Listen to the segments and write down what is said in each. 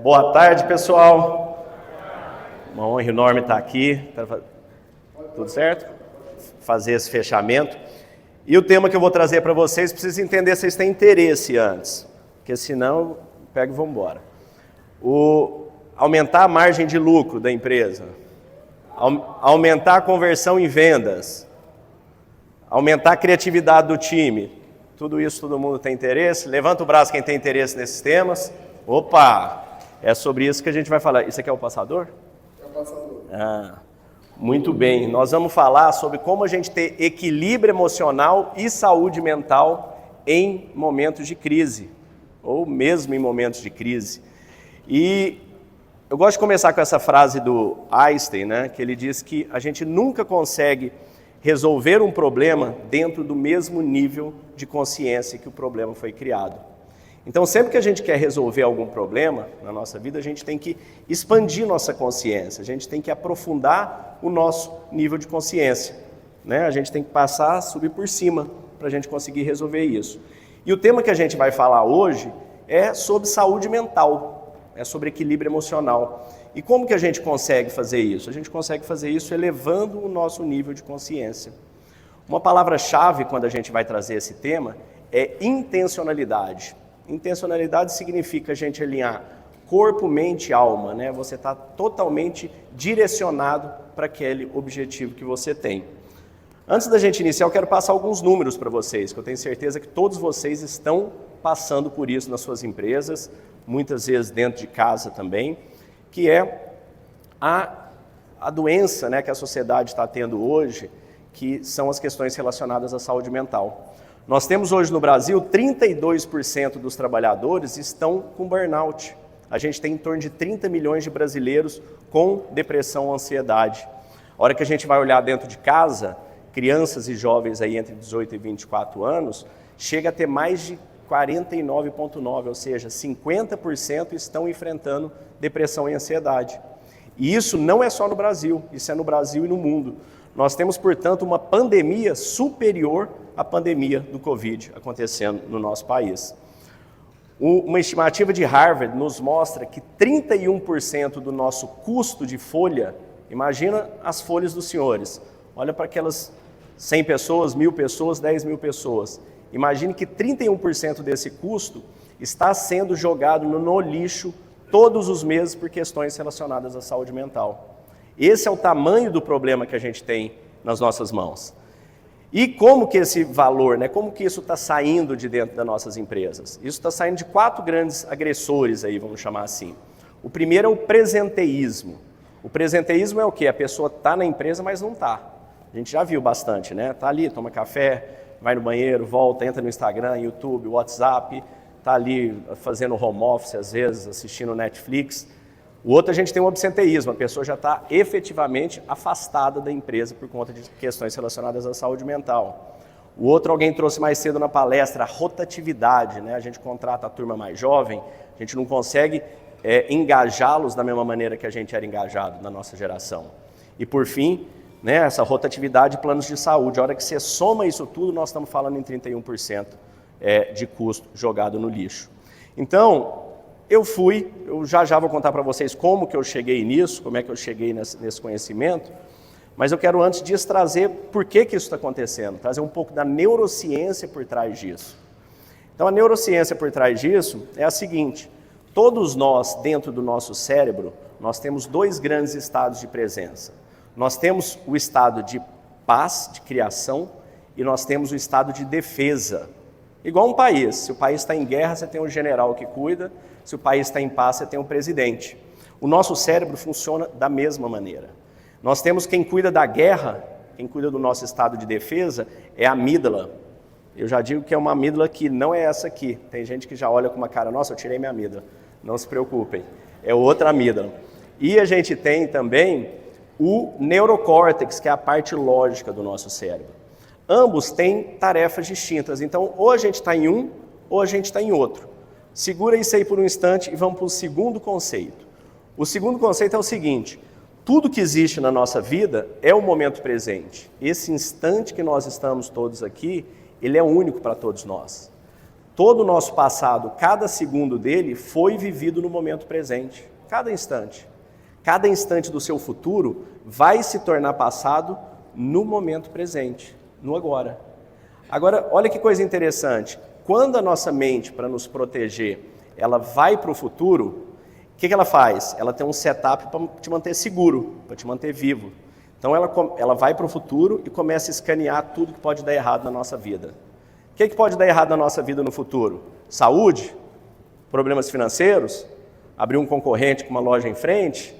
Boa tarde, pessoal. Uma honra enorme estar aqui. Tudo certo? Fazer esse fechamento. E o tema que eu vou trazer para vocês, precisa entender se vocês têm interesse antes, porque senão eu pego e vou embora. Aumentar a margem de lucro da empresa, aumentar a conversão em vendas, aumentar a criatividade do time. Tudo isso todo mundo tem interesse? Levanta o braço quem tem interesse nesses temas. Opa! É sobre isso que a gente vai falar. Isso aqui é o passador? É o passador. Muito bem. Nós vamos falar sobre como a gente ter equilíbrio emocional e saúde mental em momentos de crise, ou mesmo em momentos de crise. E eu gosto de começar com essa frase do Einstein, né, que ele diz que a gente nunca consegue resolver um problema dentro do mesmo nível de consciência que o problema foi criado. Então, sempre que a gente quer resolver algum problema na nossa vida, a gente tem que expandir nossa consciência, a gente tem que aprofundar o nosso nível de consciência, né? A gente tem que passar, subir por cima para a gente conseguir resolver isso. E o tema que a gente vai falar hoje é sobre saúde mental, é sobre equilíbrio emocional. E como que a gente consegue fazer isso? A gente consegue fazer isso elevando o nosso nível de consciência. Uma palavra-chave quando a gente vai trazer esse tema é intencionalidade. Intencionalidade significa a gente alinhar corpo, mente e alma, né? Você está totalmente direcionado para aquele objetivo que você tem. Antes da gente iniciar, eu quero passar alguns números para vocês, que eu tenho certeza que todos vocês estão passando por isso nas suas empresas, muitas vezes dentro de casa também, que é a doença, né, que a sociedade está tendo hoje, que são as questões relacionadas à saúde mental. Nós temos hoje no Brasil 32% dos trabalhadores estão com burnout. A gente tem em torno de 30 milhões de brasileiros com depressão ou ansiedade. A hora que a gente vai olhar dentro de casa, crianças e jovens aí entre 18 e 24 anos, chega a ter mais de 49,9%, ou seja, 50% estão enfrentando depressão e ansiedade. E isso não é só no Brasil, isso é no Brasil e no mundo. Nós temos, portanto, uma pandemia superior à pandemia do Covid acontecendo no nosso país. Uma estimativa de Harvard nos mostra que 31% do nosso custo de folha, imagina as folhas dos senhores, olha para aquelas 100 pessoas, 1.000 pessoas, 10 mil pessoas. Imagine que 31% desse custo está sendo jogado no lixo todos os meses por questões relacionadas à saúde mental. Esse é o tamanho do problema que a gente tem nas nossas mãos. E como que esse valor, né, como que isso está saindo de dentro das nossas empresas? Isso está saindo de 4 grandes agressores aí, vamos chamar assim. O primeiro é o presenteísmo. O presenteísmo é o quê? A pessoa está na empresa, mas não está. A gente já viu bastante, né? Está ali, toma café, vai no banheiro, volta, entra no Instagram, YouTube, WhatsApp, está ali fazendo home office, às vezes, assistindo Netflix. O outro, a gente tem o absenteísmo, a pessoa já está efetivamente afastada da empresa por conta de questões relacionadas à saúde mental. O outro, alguém trouxe mais cedo na palestra, a rotatividade, né? A gente contrata a turma mais jovem, a gente não consegue engajá-los da mesma maneira que a gente era engajado na nossa geração. E por fim, né, essa rotatividade de planos de saúde, a hora que você soma isso tudo, nós estamos falando em 31% de custo jogado no lixo. Então, eu já vou contar para vocês como que eu cheguei nisso, como é que eu cheguei nesse conhecimento, mas eu quero antes disso trazer por que isso está acontecendo, trazer um pouco da neurociência por trás disso. Então a neurociência por trás disso é a seguinte: todos nós, dentro do nosso cérebro, nós temos 2 grandes estados de presença. Nós temos o estado de paz, de criação, e nós temos o estado de defesa. Igual um país, se o país está em guerra, você tem um general que cuida, se o país está em paz, você tem um presidente. O nosso cérebro funciona da mesma maneira. Nós temos quem cuida da guerra, quem cuida do nosso estado de defesa, é a amígdala. Eu já digo que é uma amígdala que não é essa aqui. Tem gente que já olha com uma cara, nossa, eu tirei minha amígdala. Não se preocupem, é outra amígdala. E a gente tem também o neurocórtex, que é a parte lógica do nosso cérebro. Ambos têm tarefas distintas, então ou a gente está em um, ou a gente está em outro. Segura isso aí por um instante e vamos para o segundo conceito. O segundo conceito é o seguinte: tudo que existe na nossa vida é o momento presente. Esse instante que nós estamos todos aqui, ele é único para todos nós. Todo o nosso passado, cada segundo dele, foi vivido no momento presente. Cada instante. Cada instante do seu futuro vai se tornar passado no momento presente, no agora. Agora, olha que coisa interessante. Quando a nossa mente, para nos proteger, ela vai para o futuro, o que ela faz? Ela tem um setup para te manter seguro, para te manter vivo. Então ela vai para o futuro e começa a escanear tudo que pode dar errado na nossa vida. O que pode dar errado na nossa vida no futuro? Saúde? Problemas financeiros? Abrir um concorrente com uma loja em frente?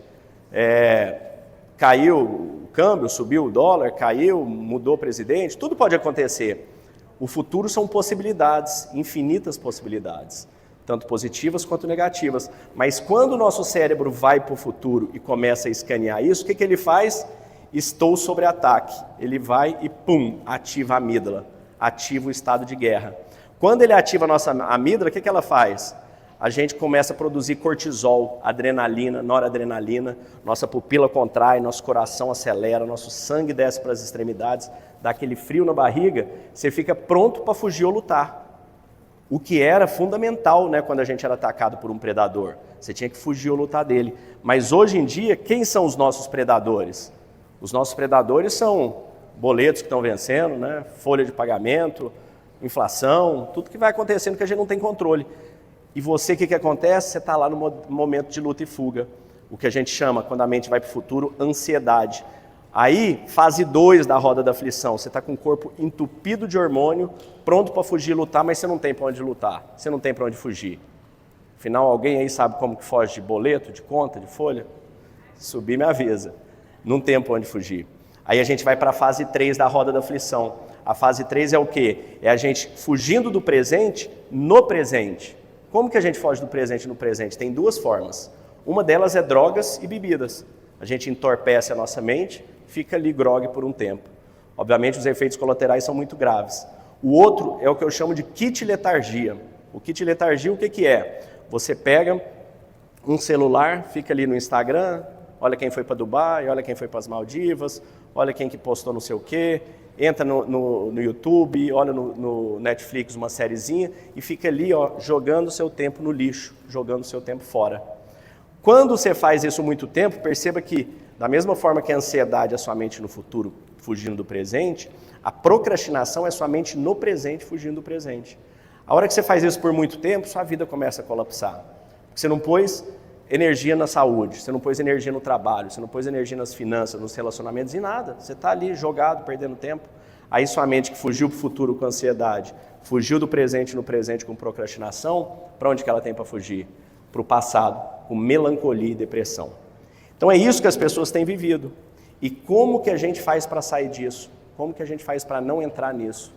Caiu o câmbio, subiu o dólar, caiu, mudou o presidente? Tudo pode acontecer. O futuro são possibilidades, infinitas possibilidades, tanto positivas quanto negativas. Mas quando o nosso cérebro vai para o futuro e começa a escanear isso, o que ele faz? Estou sob ataque. Ele vai e pum, ativa a amígdala, ativa o estado de guerra. Quando ele ativa a nossa amígdala, o que ela faz? A gente começa a produzir cortisol, adrenalina, noradrenalina, nossa pupila contrai, nosso coração acelera, nosso sangue desce para as extremidades, dá aquele frio na barriga, você fica pronto para fugir ou lutar. O que era fundamental, né, quando a gente era atacado por um predador. Você tinha que fugir ou lutar dele. Mas hoje em dia, quem são os nossos predadores? Os nossos predadores são boletos que estão vencendo, né, folha de pagamento, inflação, tudo que vai acontecendo que a gente não tem controle. E você, o que acontece? Você está lá no momento de luta e fuga. O que a gente chama, quando a mente vai para o futuro, ansiedade. Aí, fase 2 da roda da aflição. Você está com o corpo entupido de hormônio, pronto para fugir e lutar, mas você não tem para onde lutar. Você não tem para onde fugir. Afinal, alguém aí sabe como que foge de boleto, de conta, de folha? Subir me avisa. Não tem para onde fugir. Aí a gente vai para a fase 3 da roda da aflição. A fase 3 é o quê? É a gente fugindo do presente no presente. Como que a gente foge do presente no presente? Tem duas formas. Uma delas é drogas e bebidas. A gente entorpece a nossa mente, fica ali grogue por um tempo. Obviamente os efeitos colaterais são muito graves. O outro é o que eu chamo de kit letargia. O kit letargia o que é? Você pega um celular, fica ali no Instagram, olha quem foi para Dubai, olha quem foi para as Maldivas, olha quem que postou não sei o quê, entra no YouTube, olha no Netflix uma sériezinha e fica ali jogando o seu tempo no lixo, jogando o seu tempo fora. Quando você faz isso muito tempo, perceba que, da mesma forma que a ansiedade é sua mente no futuro, fugindo do presente, a procrastinação é sua mente no presente, fugindo do presente. A hora que você faz isso por muito tempo, sua vida começa a colapsar. Porque você não pôs energia na saúde, você não pôs energia no trabalho, você não pôs energia nas finanças, nos relacionamentos e nada. Você está ali jogado, perdendo tempo. Aí sua mente que fugiu para o futuro com ansiedade, fugiu do presente no presente com procrastinação, para onde que ela tem para fugir? Para o passado, com melancolia e depressão. Então é isso que as pessoas têm vivido. E como que a gente faz para sair disso? Como que a gente faz para não entrar nisso?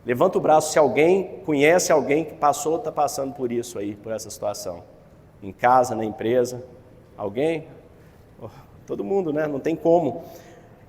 Levanta o braço se alguém conhece alguém que passou ou está passando por isso aí, por essa situação. Em casa, na empresa, alguém? Todo mundo, né? Não tem como.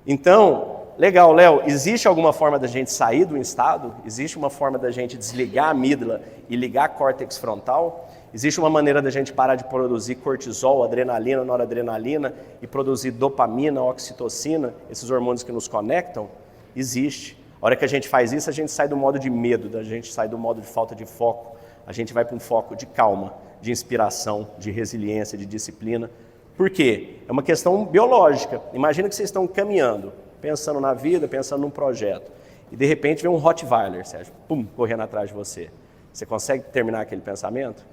Então, legal, Léo, existe alguma forma da gente sair do estado? Existe uma forma da gente desligar a amígdala e ligar a córtex frontal? Existe uma maneira da gente parar de produzir cortisol, adrenalina, noradrenalina e produzir dopamina, oxitocina, esses hormônios que nos conectam? Existe. A hora que a gente faz isso, a gente sai do modo de medo, a gente sai do modo de falta de foco, a gente vai para um foco de calma, de inspiração, de resiliência, de disciplina. Por quê? É uma questão biológica. Imagina que vocês estão caminhando, pensando na vida, pensando num projeto, e de repente vem um Rottweiler, Sérgio, pum, correndo atrás de você. Você consegue terminar aquele pensamento?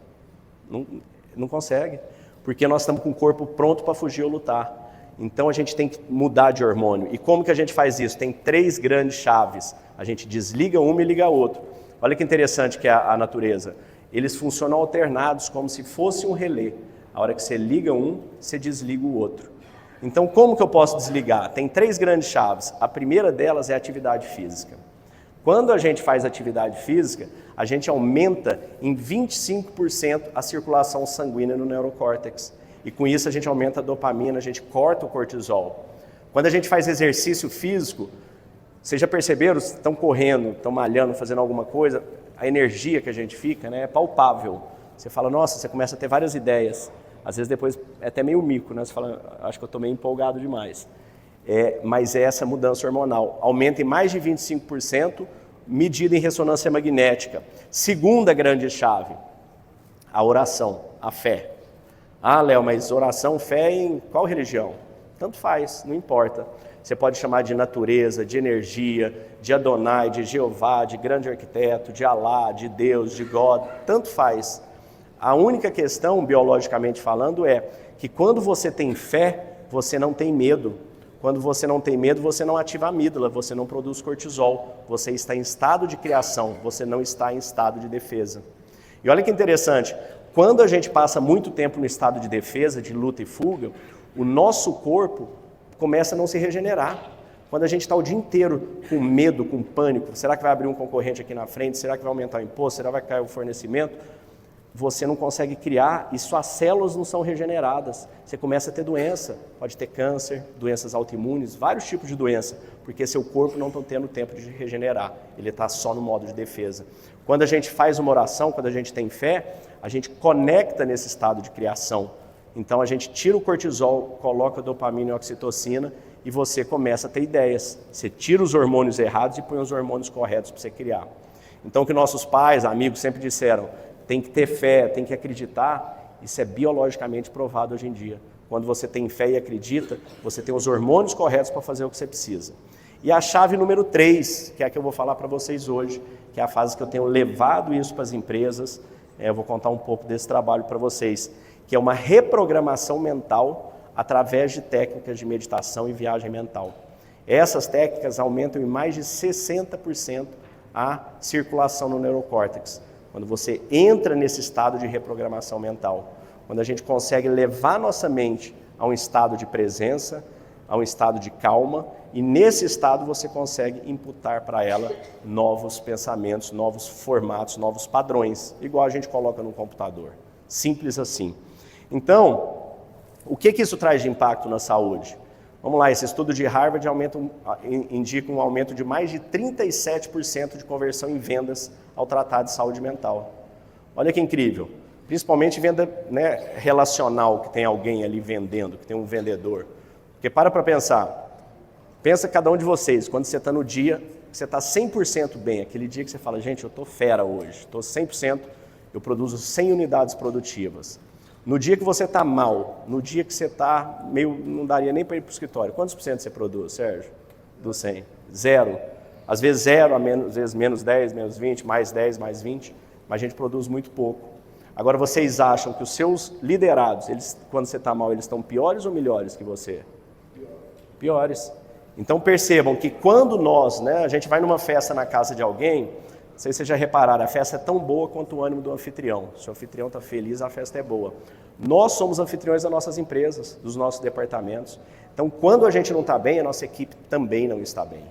Não consegue, porque nós estamos com o corpo pronto para fugir ou lutar. Então a gente tem que mudar de hormônio. E como que a gente faz isso? Tem 3 grandes chaves. A gente desliga uma e liga a outra. Olha que interessante que é a natureza. Eles funcionam alternados, como se fosse um relé. A hora que você liga um, você desliga o outro. Então como que eu posso desligar? Tem 3 grandes chaves. A primeira delas é a atividade física. Quando a gente faz atividade física, a gente aumenta em 25% a circulação sanguínea no neurocórtex. E com isso a gente aumenta a dopamina, a gente corta o cortisol. Quando a gente faz exercício físico, vocês já perceberam, estão correndo, estão malhando, fazendo alguma coisa, a energia que a gente fica, né, é palpável. Você fala, nossa, você começa a ter várias ideias. Às vezes depois é até meio mico, né? Você fala, acho que eu estou meio empolgado demais. Mas é essa mudança hormonal. Aumenta em mais de 25% medida em ressonância magnética. Segunda grande chave, a oração, a fé. Ah, Léo, mas oração, fé em qual religião? Tanto faz, não importa. Você pode chamar de natureza, de energia, de Adonai, de Jeová, de grande arquiteto, de Alá, de Deus, de God, tanto faz. A única questão, biologicamente falando, é que quando você tem fé, você não tem medo. Quando você não tem medo, você não ativa a amígdala, você não produz cortisol, você está em estado de criação, você não está em estado de defesa. E olha que interessante, quando a gente passa muito tempo no estado de defesa, de luta e fuga, o nosso corpo começa a não se regenerar. Quando a gente está o dia inteiro com medo, com pânico, será que vai abrir um concorrente aqui na frente? Será que vai aumentar o imposto? Será que vai cair o fornecimento? Você não consegue criar e suas células não são regeneradas. Você começa a ter doença, pode ter câncer, doenças autoimunes, vários tipos de doença, porque seu corpo não está tendo tempo de regenerar, ele está só no modo de defesa. Quando a gente faz uma oração, quando a gente tem fé, a gente conecta nesse estado de criação. Então a gente tira o cortisol, coloca a dopamina e a oxitocina e você começa a ter ideias. Você tira os hormônios errados e põe os hormônios corretos para você criar. Então o que nossos pais, amigos sempre disseram, tem que ter fé, tem que acreditar, isso é biologicamente provado hoje em dia. Quando você tem fé e acredita, você tem os hormônios corretos para fazer o que você precisa. E a chave número 3, que é a que eu vou falar para vocês hoje, que é a fase que eu tenho levado isso para as empresas, eu vou contar um pouco desse trabalho para vocês, que é uma reprogramação mental através de técnicas de meditação e viagem mental. Essas técnicas aumentam em mais de 60% a circulação no neurocórtex. Quando você entra nesse estado de reprogramação mental, quando a gente consegue levar nossa mente a um estado de presença, a um estado de calma, e nesse estado você consegue imputar para ela novos pensamentos, novos formatos, novos padrões, igual a gente coloca no computador. Simples assim. Então, o que isso traz de impacto na saúde? Vamos lá, esse estudo de Harvard indica um aumento de mais de 37% de conversão em vendas ao tratar de saúde mental. Olha que incrível, principalmente venda, né, relacional, que tem alguém ali vendendo, que tem um vendedor. Porque para pensar, pensa cada um de vocês, quando você está no dia, você está 100% bem, aquele dia que você fala, gente, eu estou fera hoje, estou 100%, eu produzo 100 unidades produtivas. No dia que você está mal, no dia que você está meio, não daria nem para ir para o escritório, quantos por cento você produz, Sérgio? Do 100? Zero. Às vezes zero, às vezes menos 10, menos 20, mais 10, mais 20, mas a gente produz muito pouco. Agora, vocês acham que os seus liderados, eles, quando você está mal, eles estão piores ou melhores que você? Piores. Então percebam que quando nós, né, a gente vai numa festa na casa de alguém, não sei se vocês já repararam, a festa é tão boa quanto o ânimo do anfitrião. Se o anfitrião está feliz, a festa é boa. Nós somos anfitriões das nossas empresas, dos nossos departamentos. Então, quando a gente não está bem, a nossa equipe também não está bem.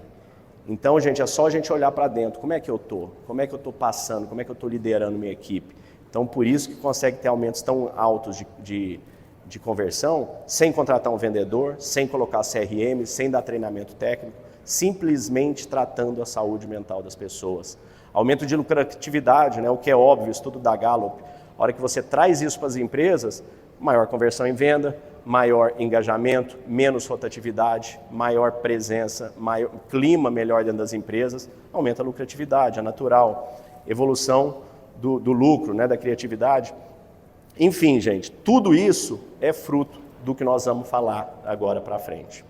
Então, gente, é só a gente olhar para dentro. Como é que eu estou? Como é que eu estou passando? Como é que eu estou liderando minha equipe? Então, por isso que consegue ter aumentos tão altos de conversão, sem contratar um vendedor, sem colocar CRM, sem dar treinamento técnico, simplesmente tratando a saúde mental das pessoas. Aumento de lucratividade, né, o que é óbvio, estudo da Gallup. A hora que você traz isso para as empresas, maior conversão em venda, maior engajamento, menos rotatividade, maior presença, maior clima melhor dentro das empresas, aumenta a lucratividade, é natural. Evolução do lucro, né, da criatividade. Enfim, gente, tudo isso é fruto do que nós vamos falar agora para frente.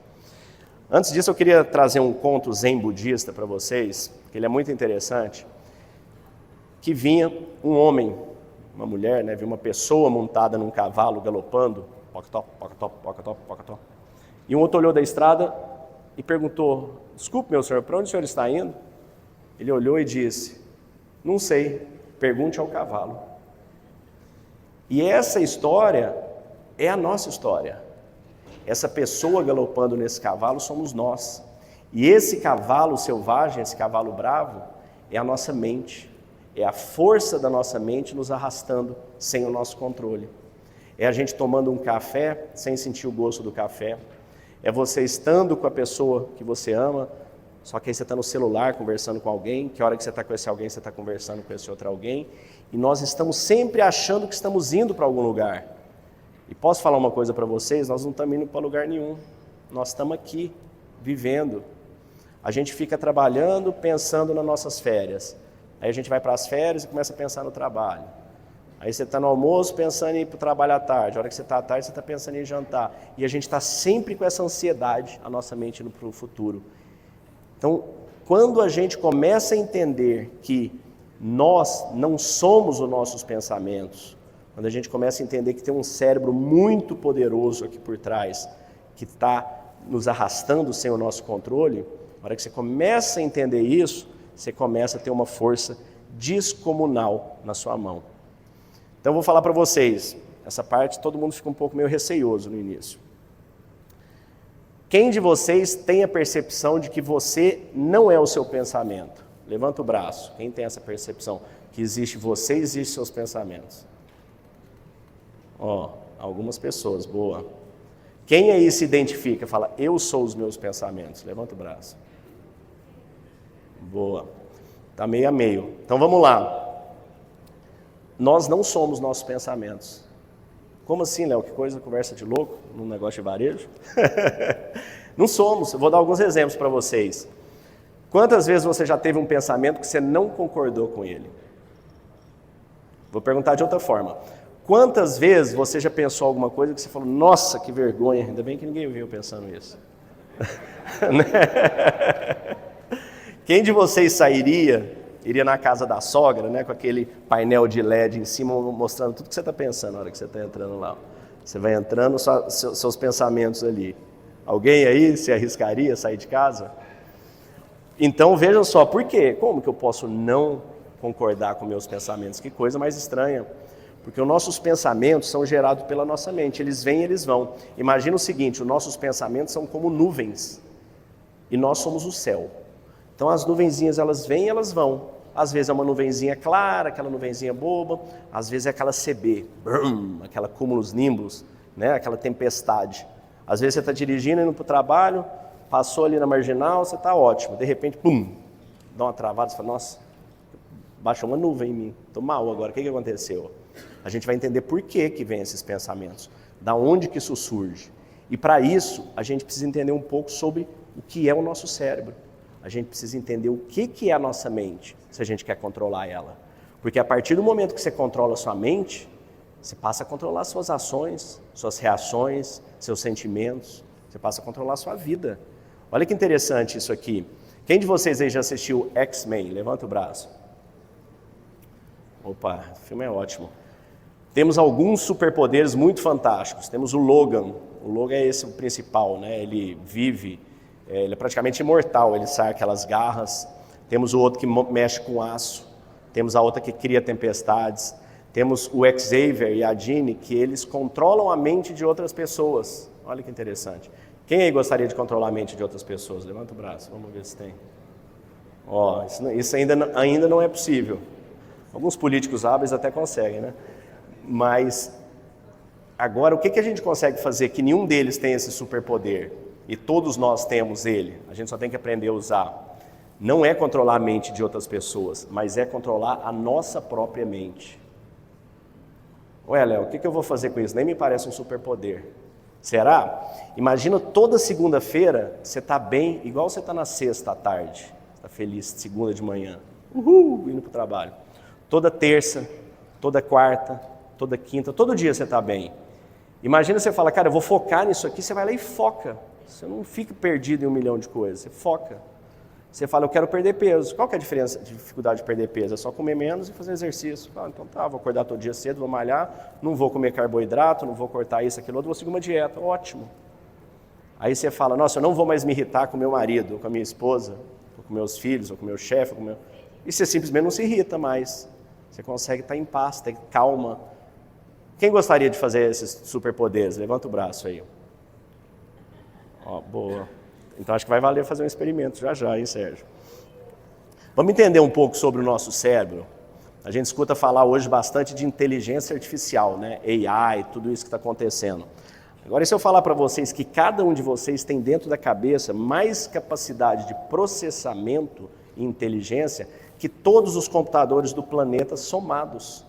Antes disso, eu queria trazer um conto zen budista para vocês, que ele é muito interessante, que vinha um homem, uma mulher, né, viu uma pessoa montada num cavalo galopando, pocotó, pocotó, pocotó, pocotó. E um outro olhou da estrada e perguntou, desculpe, meu senhor, para onde o senhor está indo? Ele olhou e disse, não sei, pergunte ao cavalo. E essa história é a nossa história. Essa pessoa galopando nesse cavalo somos nós. E esse cavalo selvagem, esse cavalo bravo, é a nossa mente. É a força da nossa mente nos arrastando sem o nosso controle. É a gente tomando um café sem sentir o gosto do café. É você estando com a pessoa que você ama, só que aí você está no celular conversando com alguém, que a hora que você está com esse alguém, você está conversando com esse outro alguém. E nós estamos sempre achando que estamos indo para algum lugar. E posso falar uma coisa para vocês? Nós não estamos indo para lugar nenhum. Nós estamos aqui, vivendo. A gente fica trabalhando, pensando nas nossas férias. Aí a gente vai para as férias e começa a pensar no trabalho. Aí você está no almoço pensando em ir para o trabalho à tarde. A hora que você está à tarde, você está pensando em jantar. E a gente está sempre com essa ansiedade, a nossa mente indo para o futuro. Então, quando a gente começa a entender que nós não somos os nossos pensamentos, quando a gente começa a entender que tem um cérebro muito poderoso aqui por trás, que está nos arrastando sem o nosso controle, na hora que você começa a entender isso, você começa a ter uma força descomunal na sua mão. Então eu vou falar para vocês, essa parte todo mundo fica um pouco meio receioso no início. Quem de vocês tem a percepção de que você não é o seu pensamento? Levanta o braço. Quem tem essa percepção? Que existe você e existe seus pensamentos. Algumas pessoas, boa. Quem aí se identifica, fala, eu sou os meus pensamentos? Levanta o braço. Boa. Está meio a meio. Então vamos lá. Nós não somos nossos pensamentos. Como assim, Léo? Que coisa, conversa de louco num negócio de varejo? Não somos. Eu vou dar alguns exemplos para vocês. Quantas vezes você já teve um pensamento que você não concordou com ele? Vou perguntar de outra forma. Quantas vezes você já pensou alguma coisa que você falou, nossa, que vergonha, ainda bem que ninguém viu pensando isso. Quem de vocês iria na casa da sogra, né, com aquele painel de LED em cima, mostrando tudo que você está pensando na hora que você está entrando lá. Você vai entrando, seus pensamentos ali. Alguém aí se arriscaria a sair de casa? Então vejam só, por quê? Como que eu posso não concordar com meus pensamentos? Que coisa mais estranha. Porque os nossos pensamentos são gerados pela nossa mente, eles vêm e eles vão. Imagina o seguinte, os nossos pensamentos são como nuvens, e nós somos o céu. Então as nuvenzinhas, elas vêm e elas vão. Às vezes é uma nuvenzinha clara, aquela nuvenzinha boba, às vezes é aquela CB, aquela cúmulos nimbus, né? Aquela tempestade. Às vezes você está dirigindo, indo para o trabalho, passou ali na marginal, você está ótimo. De repente, pum, dá uma travada, você fala, nossa, baixou uma nuvem em mim, estou mal agora, o que aconteceu? A gente vai entender por que vem esses pensamentos, da onde que isso surge. E para isso, a gente precisa entender um pouco sobre o que é o nosso cérebro. A gente precisa entender o que é a nossa mente, se a gente quer controlar ela. Porque a partir do momento que você controla a sua mente, você passa a controlar suas ações, suas reações, seus sentimentos, você passa a controlar a sua vida. Olha que interessante isso aqui. Quem de vocês aí já assistiu X-Men? Levanta o braço. Opa, o filme é ótimo. Temos alguns superpoderes muito fantásticos. Temos o Logan. O Logan é esse o principal, né? Ele vive, ele é praticamente imortal, ele sai aquelas garras. Temos o outro que mexe com aço. Temos a outra que cria tempestades. Temos o Xavier e a Jean, que eles controlam a mente de outras pessoas. Olha que interessante. Quem aí gostaria de controlar a mente de outras pessoas? Levanta o braço, vamos ver se tem. Isso ainda não é possível. Alguns políticos hábeis até conseguem, né? Mas, agora, o que a gente consegue fazer que nenhum deles tem esse superpoder? E todos nós temos ele, a gente só tem que aprender a usar. Não é controlar a mente de outras pessoas, mas é controlar a nossa própria mente. Ué, Léo, o que eu vou fazer com isso? Nem me parece um superpoder. Será? Imagina toda segunda-feira você está bem, igual você está na sexta à tarde. Está feliz, segunda de manhã. Indo para o trabalho. Toda terça, toda quarta, toda quinta, todo dia você está bem. Imagina você fala, cara, eu vou focar nisso aqui, você vai lá e foca. Você não fica perdido em 1 milhão de coisas, você foca. Você fala, eu quero perder peso. Qual que é a dificuldade de perder peso? É só comer menos e fazer exercício. Então tá, vou acordar todo dia cedo, vou malhar, não vou comer carboidrato, não vou cortar isso, aquilo outro, vou seguir uma dieta. Ótimo. Aí você fala, nossa, eu não vou mais me irritar com meu marido, ou com a minha esposa, ou com meus filhos, ou com meu chefe. E você simplesmente não se irrita mais. Você consegue estar em paz, ter calma. Quem gostaria de fazer esses superpoderes? Levanta o braço aí. Boa. Então acho que vai valer fazer um experimento já, hein, Sérgio? Vamos entender um pouco sobre o nosso cérebro. A gente escuta falar hoje bastante de inteligência artificial, né? AI, tudo isso que está acontecendo. Agora, se eu falar para vocês que cada um de vocês tem dentro da cabeça mais capacidade de processamento e inteligência que todos os computadores do planeta somados.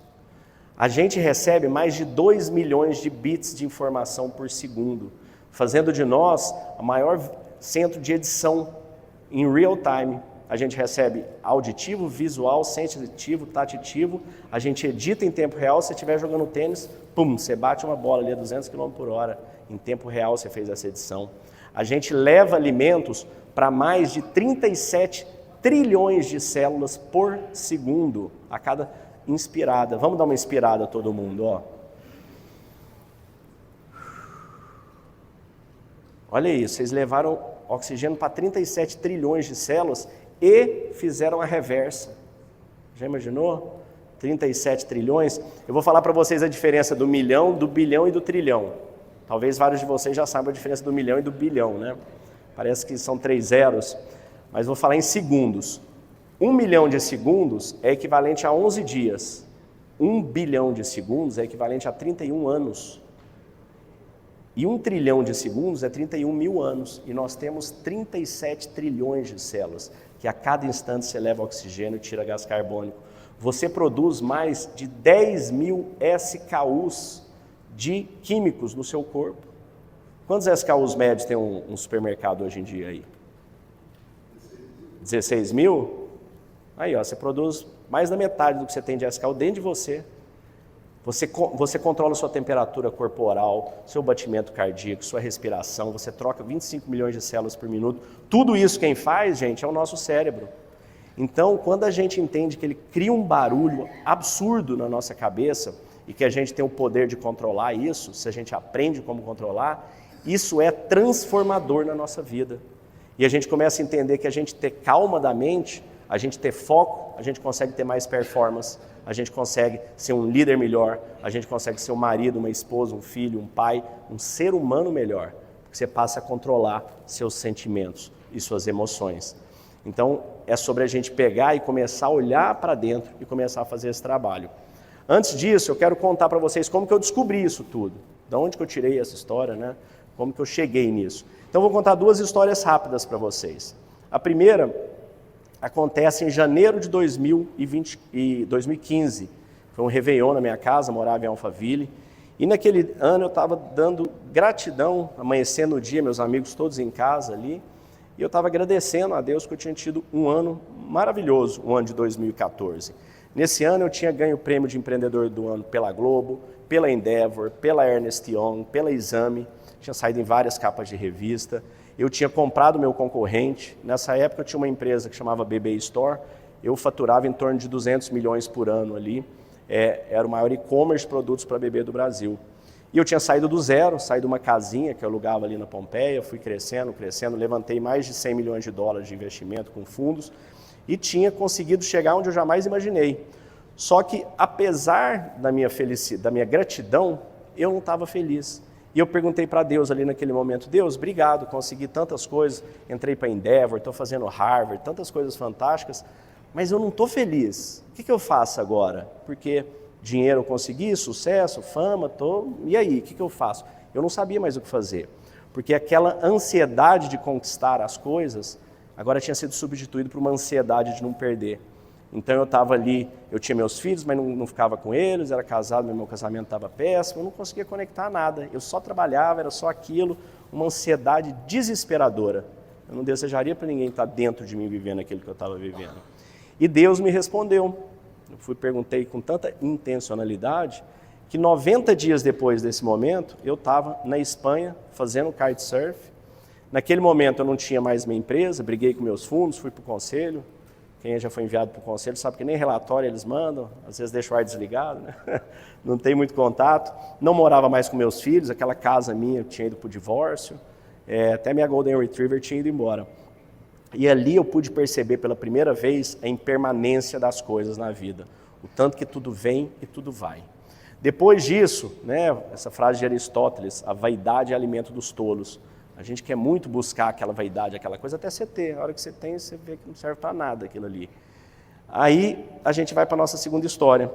A gente recebe mais de 2 milhões de bits de informação por segundo, fazendo de nós a maior centro de edição em real time. A gente recebe auditivo, visual, sensitivo, tatitivo, a gente edita em tempo real. Se você estiver jogando tênis, pum, você bate uma bola ali a 200 km por hora, em tempo real você fez essa edição. A gente leva alimentos para mais de 37 trilhões de células por segundo, a cada inspirada. Vamos dar uma inspirada a todo mundo, ó. Olha isso, vocês levaram oxigênio para 37 trilhões de células e fizeram a reversa. Já imaginou? 37 trilhões. Eu vou falar para vocês a diferença do milhão, do bilhão e do trilhão. Talvez vários de vocês já saibam a diferença do milhão e do bilhão, né? Parece que são 3 zeros, mas vou falar em segundos. 1 milhão de segundos é equivalente a 11 dias. 1 bilhão de segundos é equivalente a 31 anos. E 1 trilhão de segundos é 31 mil anos. E nós temos 37 trilhões de células, que a cada instante você leva oxigênio e tira gás carbônico. Você produz mais de 10 mil SKUs de químicos no seu corpo. Quantos SKUs médios tem um supermercado hoje em dia aí? 16 mil? Aí, ó, você produz mais da metade do que você tem de SKU dentro de você. Você controla sua temperatura corporal, seu batimento cardíaco, sua respiração, você troca 25 milhões de células por minuto. Tudo isso quem faz, gente, é o nosso cérebro. Então, quando a gente entende que ele cria um barulho absurdo na nossa cabeça e que a gente tem o poder de controlar isso, se a gente aprende como controlar, isso é transformador na nossa vida. E a gente começa a entender que a gente ter calma da mente, a gente ter foco, a gente consegue ter mais performance, a gente consegue ser um líder melhor, a gente consegue ser um marido, uma esposa, um filho, um pai, um ser humano melhor, porque você passa a controlar seus sentimentos e suas emoções. Então, é sobre a gente pegar e começar a olhar para dentro e começar a fazer esse trabalho. Antes disso, eu quero contar para vocês como que eu descobri isso tudo. De onde que eu tirei essa história, né? Como que eu cheguei nisso. Então, eu vou contar 2 histórias rápidas para vocês. A primeira acontece em janeiro de 2015. Foi um Réveillon na minha casa, morava em Alphaville. E naquele ano eu estava dando gratidão, amanhecendo o dia, meus amigos todos em casa ali. E eu estava agradecendo a Deus que eu tinha tido um ano maravilhoso, o ano de 2014. Nesse ano eu tinha ganho o prêmio de empreendedor do ano pela Globo, pela Endeavor, pela Ernst Young, pela Exame. Tinha saído em várias capas de revista. Eu tinha comprado meu concorrente. Nessa época eu tinha uma empresa que chamava BB Store. Eu faturava em torno de 200 milhões por ano ali. Era o maior e-commerce de produtos para bebê do Brasil. E eu tinha saído do zero, saí de uma casinha que eu alugava ali na Pompeia, fui crescendo, levantei mais de 100 milhões de dólares de investimento com fundos e tinha conseguido chegar onde eu jamais imaginei. Só que, apesar da minha felicidade, da minha gratidão, eu não estava feliz. E eu perguntei para Deus ali naquele momento, Deus, obrigado, consegui tantas coisas, entrei para Endeavor, estou fazendo Harvard, tantas coisas fantásticas, mas eu não estou feliz. O que eu faço agora? Porque dinheiro eu consegui, sucesso, fama, e aí, o que eu faço? Eu não sabia mais o que fazer, porque aquela ansiedade de conquistar as coisas, agora tinha sido substituído por uma ansiedade de não perder. Então eu estava ali, eu tinha meus filhos, mas não ficava com eles, era casado, mas meu casamento estava péssimo, eu não conseguia conectar nada, eu só trabalhava, era só aquilo, uma ansiedade desesperadora. Eu não desejaria para ninguém estar dentro de mim vivendo aquilo que eu estava vivendo. E Deus me respondeu. Eu perguntei com tanta intencionalidade que 90 dias depois desse momento, eu estava na Espanha fazendo kitesurf. Naquele momento eu não tinha mais minha empresa, briguei com meus fundos, fui para o conselho. Quem já foi enviado para o conselho sabe que nem relatório eles mandam, às vezes deixa o ar desligado, né? Não tem muito contato. Não morava mais com meus filhos, aquela casa minha tinha ido para o divórcio, até minha Golden Retriever tinha ido embora. E ali eu pude perceber pela primeira vez a impermanência das coisas na vida, o tanto que tudo vem e tudo vai. Depois disso, né, essa frase de Aristóteles, a vaidade é alimento dos tolos. A gente quer muito buscar aquela vaidade, aquela coisa, até você ter. A hora que você tem, você vê que não serve para nada aquilo ali. Aí a gente vai para a nossa segunda história.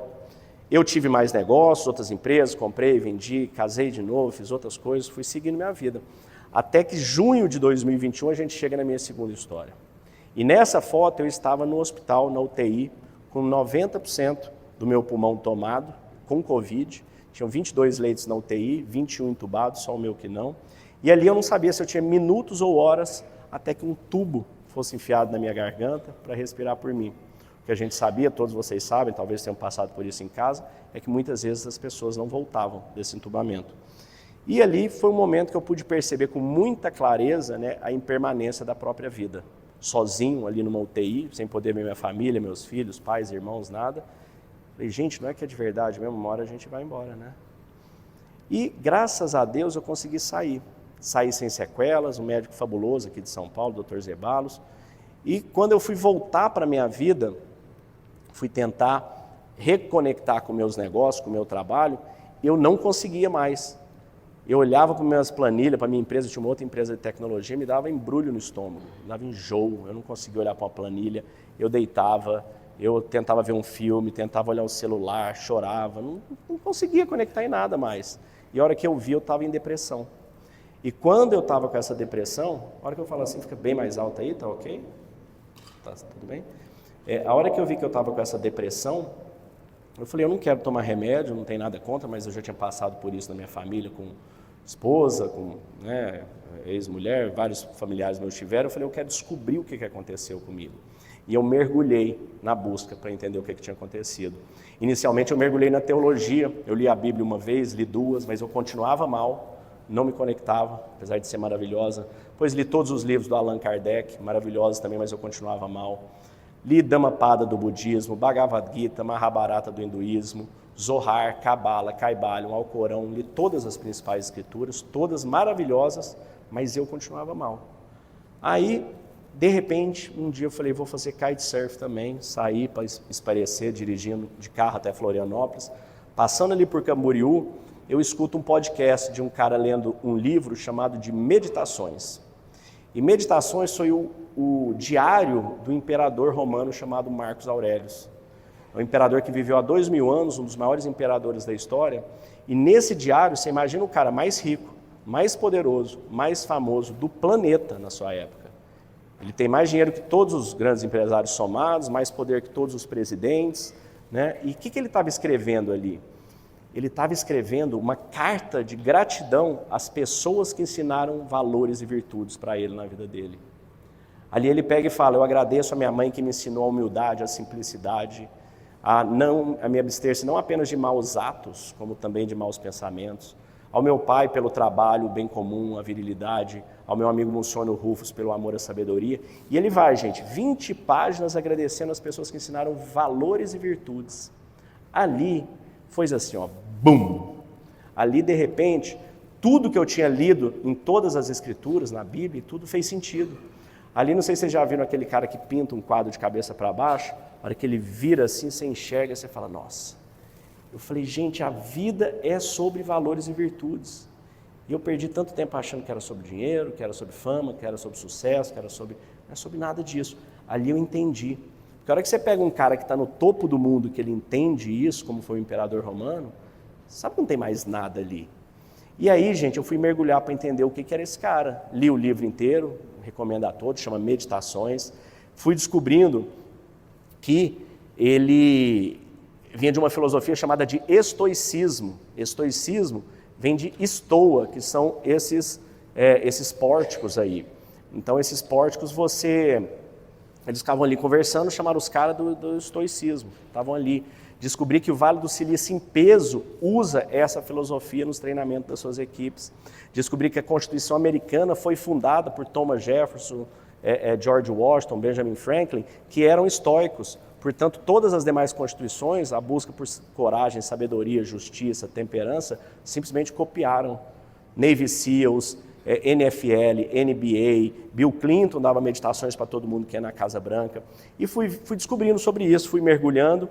Eu tive mais negócios, outras empresas, comprei, vendi, casei de novo, fiz outras coisas, fui seguindo minha vida. Até que junho de 2021 a gente chega na minha segunda história. E nessa foto eu estava no hospital, na UTI, com 90% do meu pulmão tomado, com Covid. Tinham 22 leitos na UTI, 21 entubados, só o meu que não. E ali eu não sabia se eu tinha minutos ou horas até que um tubo fosse enfiado na minha garganta para respirar por mim. O que a gente sabia, todos vocês sabem, talvez tenham passado por isso em casa, é que muitas vezes as pessoas não voltavam desse entubamento. E ali foi um momento que eu pude perceber com muita clareza, né, a impermanência da própria vida. Sozinho ali numa UTI, sem poder ver minha família, meus filhos, pais, irmãos, nada. Falei, gente, não é que é de verdade mesmo, uma hora a gente vai embora, né? E graças a Deus eu consegui sair. Saí sem sequelas, um médico fabuloso aqui de São Paulo, Dr. Zeballos. E quando eu fui voltar para a minha vida, fui tentar reconectar com meus negócios, com o meu trabalho, eu não conseguia mais. Eu olhava para minhas planilhas, para minha empresa, tinha uma outra empresa de tecnologia, me dava embrulho no estômago, me dava enjoo, eu não conseguia olhar para uma planilha, eu deitava, eu tentava ver um filme, tentava olhar o celular, chorava, não conseguia conectar em nada mais. E a hora que eu vi, eu estava em depressão. E quando eu estava com essa depressão, a hora que eu falo assim, fica bem mais alta aí, tá ok? Tá tudo bem? A hora que eu vi que eu estava com essa depressão, eu falei, eu não quero tomar remédio, não tem nada contra, mas eu já tinha passado por isso na minha família, com esposa, com, né, ex-mulher, vários familiares meus tiveram. Eu falei, eu quero descobrir o que aconteceu comigo. E eu mergulhei na busca para entender o que tinha acontecido. Inicialmente eu mergulhei na teologia, eu li a Bíblia uma vez, li duas, mas eu continuava mal, não me conectava, apesar de ser maravilhosa. Depois li todos os livros do Allan Kardec, maravilhosos também, mas eu continuava mal. Li Dhammapada do budismo, Bhagavad Gita, Mahabharata do hinduísmo, Zohar, Cabala, Kaivalya, Alcorão, li todas as principais escrituras, todas maravilhosas, mas eu continuava mal. Aí, de repente, um dia eu falei, vou fazer kitesurf também, saí para espairecer, dirigindo de carro até Florianópolis. Passando ali por Camboriú, eu escuto um podcast de um cara lendo um livro chamado de Meditações. E Meditações foi o diário do imperador romano chamado Marcos Aurelius. É um imperador que viveu há 2000 anos, um dos maiores imperadores da história. E nesse diário, você imagina o cara mais rico, mais poderoso, mais famoso do planeta na sua época. Ele tem mais dinheiro que todos os grandes empresários somados, mais poder que todos os presidentes, né? E o que ele estava escrevendo ali? Ele estava escrevendo uma carta de gratidão às pessoas que ensinaram valores e virtudes para ele na vida dele. Ali ele pega e fala, eu agradeço a minha mãe que me ensinou a humildade, a simplicidade, a me abster-se não apenas de maus atos, como também de maus pensamentos. Ao meu pai pelo trabalho, o bem comum, a virilidade, ao meu amigo Monsenhor Rufus pelo amor à sabedoria. E ele vai, gente, 20 páginas agradecendo as pessoas que ensinaram valores e virtudes. Ali foi assim, ó, bum! Ali, de repente, tudo que eu tinha lido em todas as escrituras, na Bíblia, tudo fez sentido. Ali, não sei se vocês já viram aquele cara que pinta um quadro de cabeça para baixo, a hora que ele vira assim, você enxerga, você fala, nossa. Eu falei, gente, a vida é sobre valores e virtudes. E eu perdi tanto tempo achando que era sobre dinheiro, que era sobre fama, que era sobre sucesso, que era sobre... Não é sobre nada disso. Ali eu entendi. Porque a hora que você pega um cara que está no topo do mundo, que ele entende isso, como foi o imperador romano, sabe que não tem mais nada ali. E aí, gente, eu fui mergulhar para entender o que era esse cara. Li o livro inteiro, recomendo a todos, chama Meditações. Fui descobrindo que ele vinha de uma filosofia chamada de estoicismo. Estoicismo vem de estoa, que são esses pórticos aí. Então, esses pórticos, eles ficavam ali conversando, chamaram os caras do estoicismo, estavam ali. Descobri que o Vale do Silício em peso usa essa filosofia nos treinamentos das suas equipes. Descobri que a Constituição Americana foi fundada por Thomas Jefferson, George Washington, Benjamin Franklin, que eram estoicos. Portanto, todas as demais constituições, a busca por coragem, sabedoria, justiça, temperança, simplesmente copiaram. Navy SEALs, NFL, NBA, Bill Clinton dava meditações para todo mundo que é na Casa Branca. E fui descobrindo sobre isso, fui mergulhando,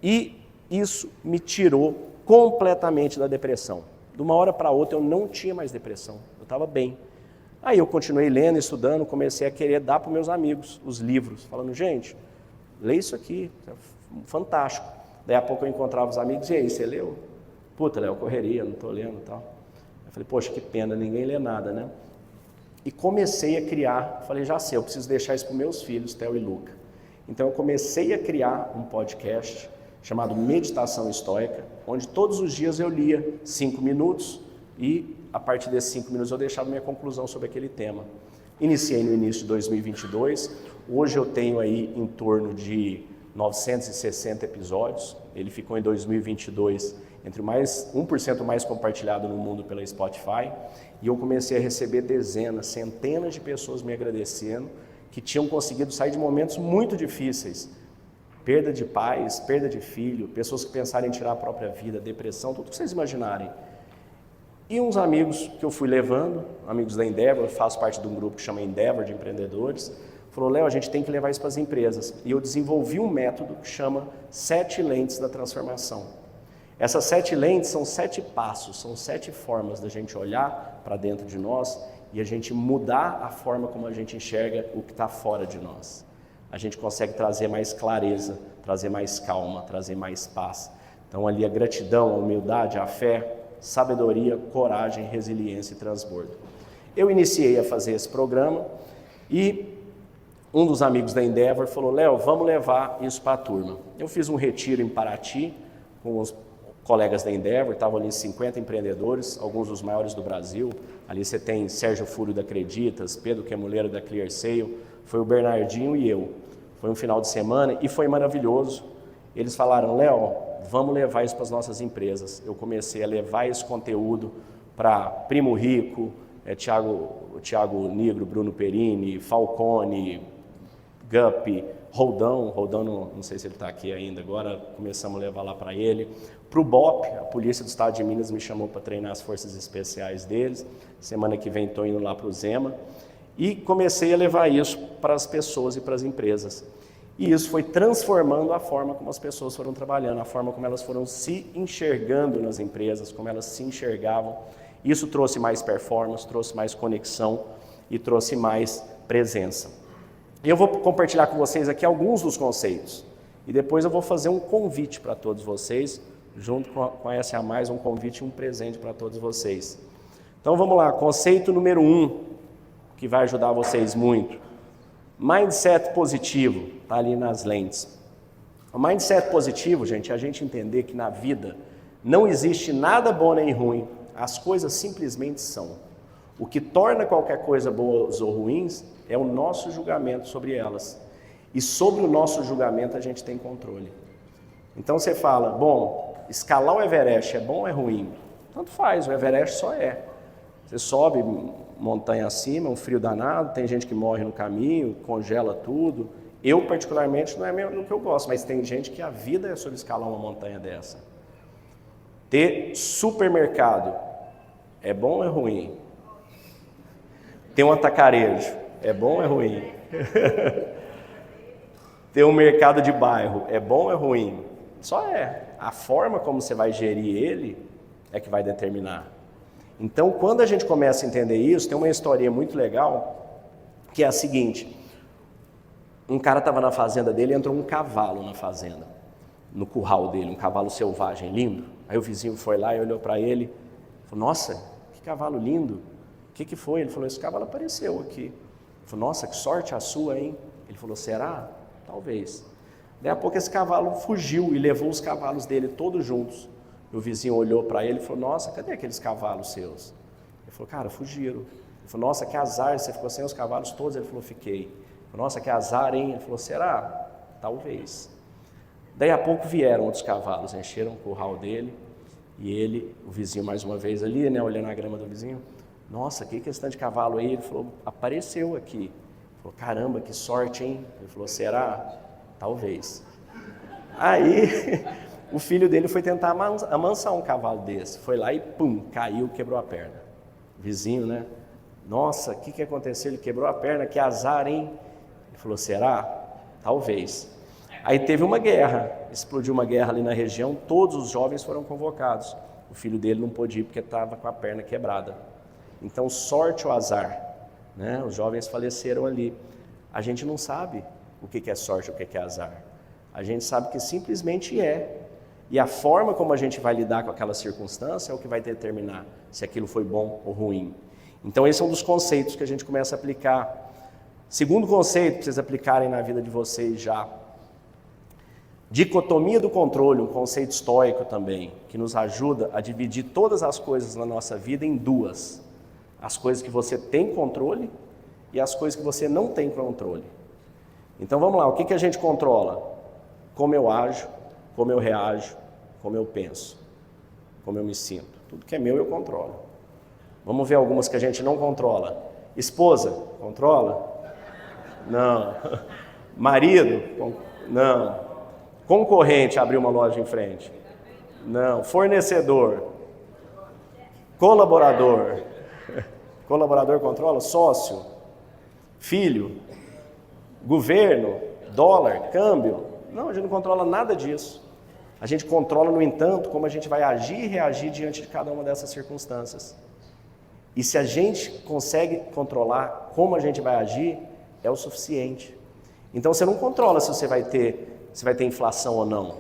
e isso me tirou completamente da depressão. De uma hora para outra eu não tinha mais depressão, eu estava bem. Aí eu continuei lendo, estudando, comecei a querer dar para os meus amigos os livros, falando, gente, lê isso aqui, é fantástico. Daí a pouco eu encontrava os amigos, e aí, você leu? Puta, Léo, correria, não estou lendo e tal. Eu falei, poxa, que pena, ninguém lê nada, né? E comecei a criar, falei, já sei, eu preciso deixar isso para os meus filhos, Theo e Luca. Então eu comecei a criar um podcast chamado Meditação Estoica, onde todos os dias eu lia 5 minutos e a partir desses 5 minutos eu deixava minha conclusão sobre aquele tema. Iniciei no início de 2022, hoje eu tenho aí em torno de 960 episódios, ele ficou em 2022 entre o 1% mais compartilhado no mundo pela Spotify, e eu comecei a receber dezenas, centenas de pessoas me agradecendo, que tinham conseguido sair de momentos muito difíceis, perda de pais, perda de filho, pessoas que pensaram em tirar a própria vida, depressão, tudo que vocês imaginarem. E uns amigos que eu fui levando, amigos da Endeavor, eu faço parte de um grupo que chama Endeavor de empreendedores, falou, Léo, a gente tem que levar isso para as empresas. E eu desenvolvi um método que chama 7 lentes da transformação. Essas 7 lentes são 7 passos, são 7 formas da gente olhar para dentro de nós e a gente mudar a forma como a gente enxerga o que está fora de nós. A gente consegue trazer mais clareza, trazer mais calma, trazer mais paz. Então ali a gratidão, a humildade, a fé, sabedoria, coragem, resiliência e transbordo. Eu iniciei a fazer esse programa e um dos amigos da Endeavor falou, Léo, vamos levar isso para a turma. Eu fiz um retiro em Paraty com os colegas da Endeavor, estavam ali 50 empreendedores, alguns dos maiores do Brasil. Ali você tem Sérgio Fúrio da Acreditas, Pedro Quemuleiro da Clear Sale, foi o Bernardinho e eu. Foi um final de semana e foi maravilhoso. Eles falaram, Léo, vamos levar isso para as nossas empresas. Eu comecei a levar esse conteúdo para Primo Rico, Thiago Negro, Bruno Perini, Falcone, Gup, Roldão não sei se ele está aqui ainda, agora começamos a levar lá para ele. Para o BOP, a Polícia do Estado de Minas me chamou para treinar as forças especiais deles. Semana que vem estou indo lá para o Zema. E comecei a levar isso para as pessoas e para as empresas. E isso foi transformando a forma como as pessoas foram trabalhando, a forma como elas foram se enxergando nas empresas, como elas se enxergavam. Isso trouxe mais performance, trouxe mais conexão e trouxe mais presença. E eu vou compartilhar com vocês aqui alguns dos conceitos. E depois eu vou fazer um convite para todos vocês, junto com a SA+, um convite e um presente para todos vocês. Então vamos lá, conceito número 1, que vai ajudar vocês muito. Mindset positivo, está ali nas lentes. O mindset positivo, gente, é a gente entender que na vida não existe nada bom nem ruim, as coisas simplesmente são. O que torna qualquer coisa boas ou ruins é o nosso julgamento sobre elas. E sobre o nosso julgamento a gente tem controle. Então você fala, bom, escalar o Everest é bom ou é ruim? Tanto faz, o Everest só é. Você sobe montanha acima, um frio danado, tem gente que morre no caminho, congela tudo. Eu, particularmente, não é mesmo o que eu gosto, mas tem gente que a vida é sobre escalar uma montanha dessa. Ter supermercado é bom ou é ruim? Ter um atacarejo é bom ou é ruim? Ter um mercado de bairro é bom ou é ruim? Só é. A forma como você vai gerir ele é que vai determinar. Então, quando a gente começa a entender isso, tem uma historinha muito legal, que é a seguinte. Um cara estava na fazenda dele e entrou um cavalo na fazenda, no curral dele, um cavalo selvagem, lindo. Aí o vizinho foi lá e olhou para ele e falou, nossa, que cavalo lindo. O que foi? Ele falou, esse cavalo apareceu aqui. Ele falou, nossa, que sorte a sua, hein? Ele falou, será? Talvez. Daí a pouco esse cavalo fugiu e levou os cavalos dele todos juntos. E o vizinho olhou para ele e falou, nossa, cadê aqueles cavalos seus? Ele falou, cara, fugiram. Ele falou, nossa, que azar, você ficou sem os cavalos todos? Ele falou, fiquei. Ele falou, nossa, que azar, hein? Ele falou, será? Talvez. Daí a pouco vieram outros cavalos, encheram o curral dele, e ele, o vizinho mais uma vez ali, né, olhando a grama do vizinho, nossa, que questão de cavalo aí? Ele falou, apareceu aqui. Ele falou, caramba, que sorte, hein? Ele falou, será? Talvez. Aí, o filho dele foi tentar amansar um cavalo desse. Foi lá e, pum, caiu, quebrou a perna. O vizinho, né? Nossa, o que aconteceu? Ele quebrou a perna, que azar, hein? Ele falou, será? Talvez. Aí teve uma guerra, explodiu uma guerra ali na região, todos os jovens foram convocados. O filho dele não pôde ir porque estava com a perna quebrada. Então, sorte ou azar, né? Os jovens faleceram ali. A gente não sabe o que é sorte, o que é azar. A gente sabe que simplesmente é. E a forma como a gente vai lidar com aquela circunstância é o que vai determinar se aquilo foi bom ou ruim. Então, esse é um dos conceitos que a gente começa a aplicar. Segundo conceito, para vocês aplicarem na vida de vocês já. Dicotomia do controle, um conceito estoico também, que nos ajuda a dividir todas as coisas na nossa vida em duas. As coisas que você tem controle e as coisas que você não tem controle. Então vamos lá, o que a gente controla? Como eu ajo, como eu reajo, como eu penso, como eu me sinto. Tudo que é meu eu controlo. Vamos ver algumas que a gente não controla. Esposa, controla? Não. Marido? Não. Concorrente, abrir uma loja em frente? Não. Fornecedor? Colaborador? Colaborador controla? Sócio? Filho? Governo? Dólar? Câmbio? Não, a gente não controla nada disso. A gente controla, no entanto, como a gente vai agir e reagir diante de cada uma dessas circunstâncias. E se a gente consegue controlar como a gente vai agir, é o suficiente. Então você não controla se vai ter inflação ou não,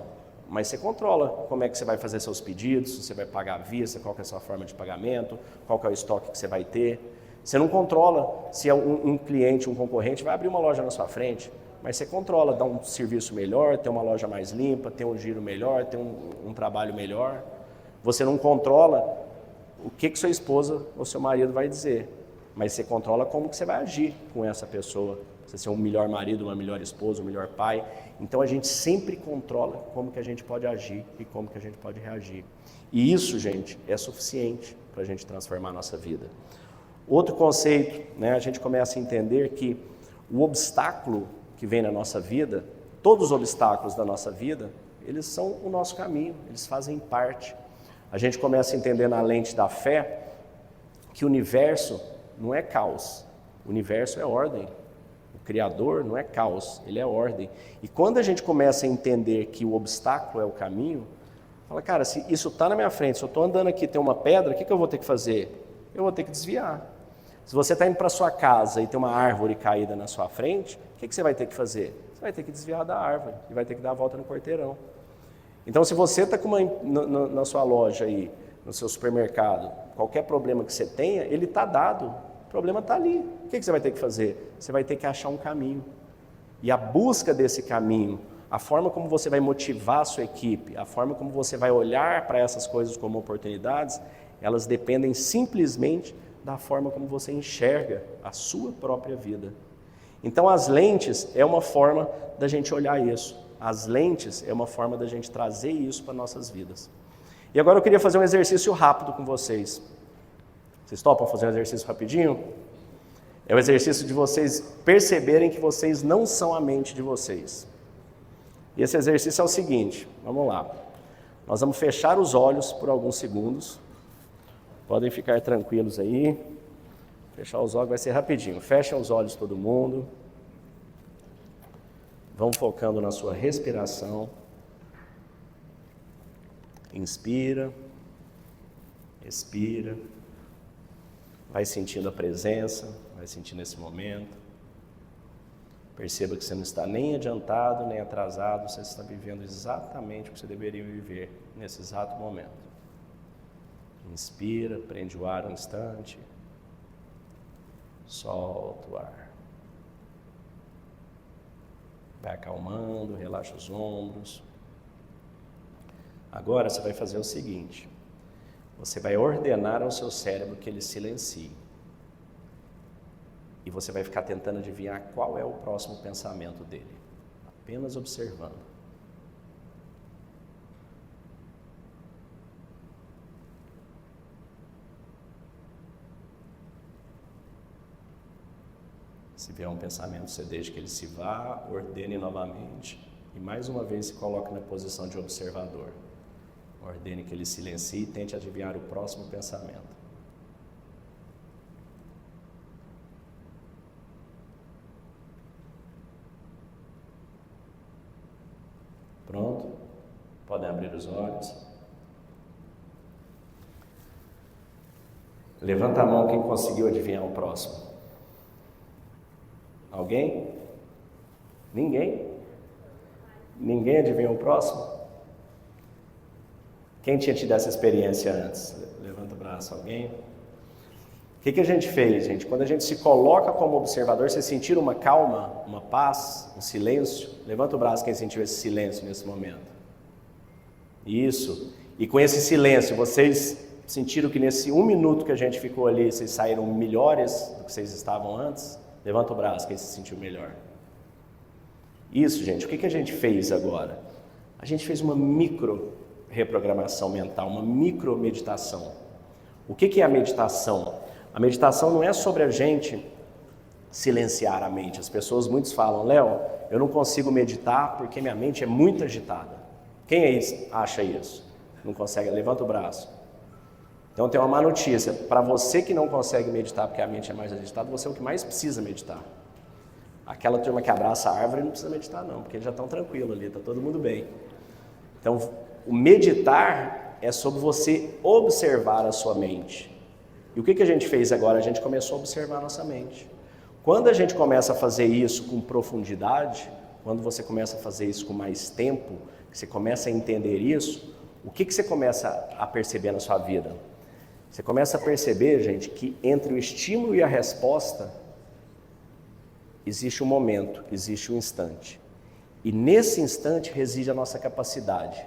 mas você controla como é que você vai fazer seus pedidos, se você vai pagar à vista, qual que é a sua forma de pagamento, qual que é o estoque que você vai ter. Você não controla se um cliente, um concorrente vai abrir uma loja na sua frente, mas você controla, dá um serviço melhor, ter uma loja mais limpa, ter um giro melhor, ter um trabalho melhor. Você não controla o que sua esposa ou seu marido vai dizer, mas você controla como que você vai agir com essa pessoa. Você ser um melhor marido, uma melhor esposa, um melhor pai. Então a gente sempre controla como que a gente pode agir e como que a gente pode reagir. E isso, gente, é suficiente para a gente transformar a nossa vida. Outro conceito, a gente começa a entender que o obstáculo que vem na nossa vida, todos os obstáculos da nossa vida, eles são o nosso caminho, eles fazem parte. A gente começa a entender na lente da fé que o universo não é caos, o universo é ordem. O Criador não é caos, ele é ordem. E quando a gente começa a entender que o obstáculo é o caminho, fala, cara, se isso está na minha frente, se eu estou andando aqui e tem uma pedra, o que eu vou ter que fazer? Eu vou ter que desviar. Se você está indo para sua casa e tem uma árvore caída na sua frente, o que você vai ter que fazer? Você vai ter que desviar da árvore e vai ter que dar a volta no quarteirão. Então, se você está na sua loja aí, no seu supermercado, qualquer problema que você tenha, ele está dado. O problema está ali. O que você vai ter que fazer? Você vai ter que achar um caminho. E a busca desse caminho, a forma como você vai motivar a sua equipe, a forma como você vai olhar para essas coisas como oportunidades, elas dependem simplesmente da forma como você enxerga a sua própria vida. Então, as lentes é uma forma da gente olhar isso. As lentes é uma forma da gente trazer isso para nossas vidas. E agora eu queria fazer um exercício rápido com vocês. Vocês topam fazer um exercício rapidinho? É o exercício de vocês perceberem que vocês não são a mente de vocês. E esse exercício é o seguinte, vamos lá. Nós vamos fechar os olhos por alguns segundos. Podem ficar tranquilos aí. Fechar os olhos vai ser rapidinho. Fechem os olhos todo mundo. Vão focando na sua respiração. Inspira. Expira. Vai sentindo a presença, vai sentindo esse momento. Perceba que você não está nem adiantado, nem atrasado, você está vivendo exatamente o que você deveria viver nesse exato momento. Inspira, prende o ar um instante, solta o ar. Vai acalmando, relaxa os ombros. Agora você vai fazer o seguinte. Você vai ordenar ao seu cérebro que ele silencie. E você vai ficar tentando adivinhar qual é o próximo pensamento dele. Apenas observando. Se vier um pensamento, você deixa que ele se vá, ordene novamente. E mais uma vez se coloque na posição de observador. Ordene que ele silencie e tente adivinhar o próximo pensamento. Pronto? Podem abrir os olhos. Levanta a mão quem conseguiu adivinhar o próximo. Alguém? Ninguém? Ninguém adivinhou o próximo? Quem tinha tido essa experiência antes? Levanta o braço, alguém? O que a gente fez, gente? Quando a gente se coloca como observador, você sentir uma calma, uma paz, um silêncio? Levanta o braço quem sentiu esse silêncio nesse momento. Isso. E com esse silêncio, vocês sentiram que nesse 1 minuto que a gente ficou ali, vocês saíram melhores do que vocês estavam antes? Levanta o braço, quem se sentiu melhor. Isso, gente, o que a gente fez agora? A gente fez uma micro reprogramação mental, uma micro meditação. O que é a meditação? A meditação não é sobre a gente silenciar a mente. As pessoas, muitos falam, Léo, eu não consigo meditar porque minha mente é muito agitada. Quem aí acha isso? Não consegue? Levanta o braço. Então tem uma má notícia, para você que não consegue meditar porque a mente é mais agitada, você é o que mais precisa meditar. Aquela turma que abraça a árvore não precisa meditar não, porque eles já estão tranquilos ali, está todo mundo bem. Então o meditar é sobre você observar a sua mente. E o que a gente fez agora? A gente começou a observar a nossa mente. Quando a gente começa a fazer isso com profundidade, quando você começa a fazer isso com mais tempo, que você começa a entender isso, o que você começa a perceber na sua vida? Você começa a perceber, gente, que entre o estímulo e a resposta existe um momento, existe um instante. E nesse instante reside a nossa capacidade